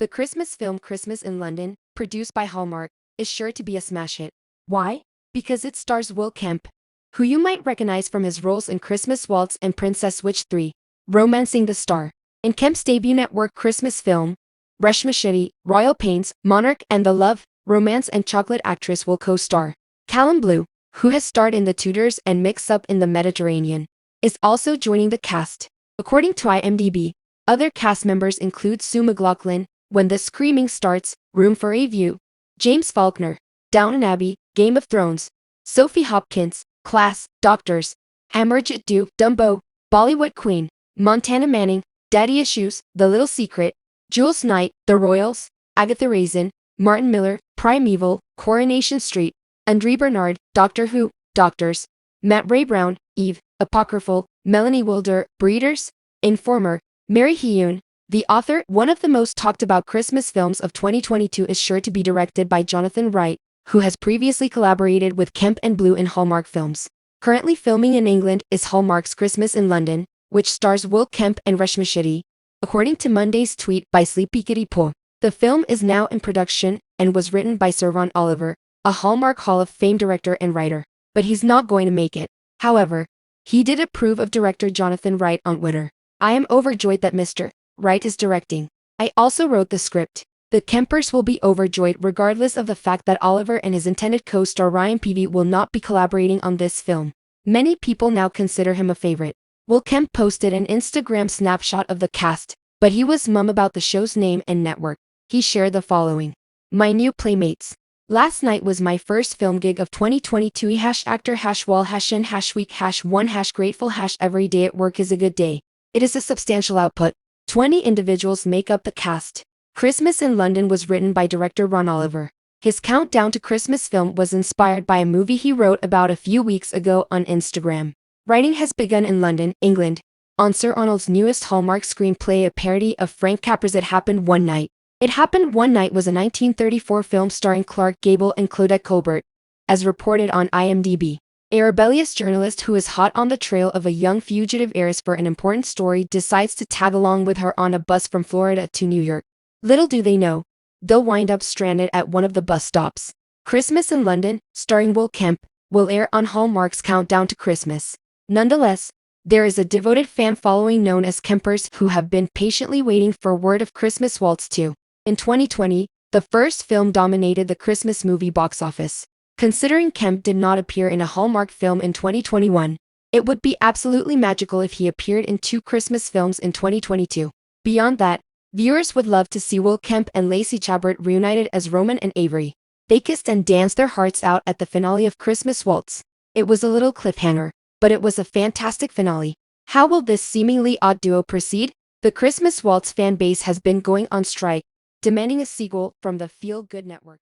The Christmas film Christmas in London, produced by Hallmark, is sure to be a smash hit. Why? Because it stars Will Kemp, who you might recognize from his roles in Christmas Waltz and Princess Switch 3, Romancing the Star. In Kemp's debut network Christmas film, Reshma Shetty, Royal Pains, Monarch and the Love, Romance and Chocolate actress will co-star. Callum Blue, who has starred in The Tudors and Mix Up in the Mediterranean, is also joining the cast. According to IMDb, other cast members include Sue McLaughlin, When the Screaming Starts, Room for a View, James Faulkner, Downton Abbey, Game of Thrones, Sophie Hopkins, Class, Doctors, Amarjit Dew, Dumbo, Bollywood Queen, Montana Manning, Daddy Issues, The Little Secret, Jules Knight, The Royals, Agatha Raisin, Martin Miller, Primeval, Coronation Street, Andre Bernard, Doctor Who, Doctors, Matt Ray Brown, Eve, Apocryphal, Melanie Wilder, Breeders, Informer, Mary Hyun, the author. One of the most talked about Christmas films of 2022 is sure to be directed by Jonathan Wright, who has previously collaborated with Kemp and Blue in Hallmark films. Currently filming in England is Hallmark's Christmas in London, which stars Will Kemp and Reshma Shetty. According to Monday's tweet by Sleepy Kitty Po, the film is now in production and was written by Sir Ron Oliver, a Hallmark Hall of Fame director and writer, but he's not going to make it. However, he did approve of director Jonathan Wright on Twitter. I am overjoyed that Mr. Wright is directing. I also wrote the script. The Kempers will be overjoyed regardless of the fact that Oliver and his intended co-star Ryan Peavy will not be collaborating on this film. Many people now consider him a favorite. Will Kemp posted an Instagram snapshot of the cast, but he was mum about the show's name and network. He shared the following. My new playmates. Last night was my first film gig of 2022 #actor #wall #in #week #1 #grateful #every day at work is a good day. It is a substantial output. 20 individuals make up the cast. Christmas in London was written by director Ron Oliver. His countdown to Christmas film was inspired by a movie he wrote about a few weeks ago on Instagram. Writing has begun in London, England, on Sir Arnold's newest Hallmark screenplay, a parody of Frank Capra's It Happened One Night. It Happened One Night was a 1934 film starring Clark Gable and Claudette Colbert, as reported on IMDb. A rebellious journalist who is hot on the trail of a young fugitive heiress for an important story decides to tag along with her on a bus from Florida to New York. Little do they know, they'll wind up stranded at one of the bus stops. Christmas in London, starring Will Kemp, will air on Hallmark's Countdown to Christmas. Nonetheless, there is a devoted fan following known as Kempers who have been patiently waiting for word of Christmas Waltz 2. In 2020, the first film dominated the Christmas movie box office. Considering Kemp did not appear in a Hallmark film in 2021, it would be absolutely magical if he appeared in 2 Christmas films in 2022. Beyond that, viewers would love to see Will Kemp and Lacey Chabert reunited as Roman and Avery. They kissed and danced their hearts out at the finale of Christmas Waltz. It was a little cliffhanger, but it was a fantastic finale. How will this seemingly odd duo proceed? The Christmas Waltz fan base has been going on strike, demanding a sequel from the Feel Good Network.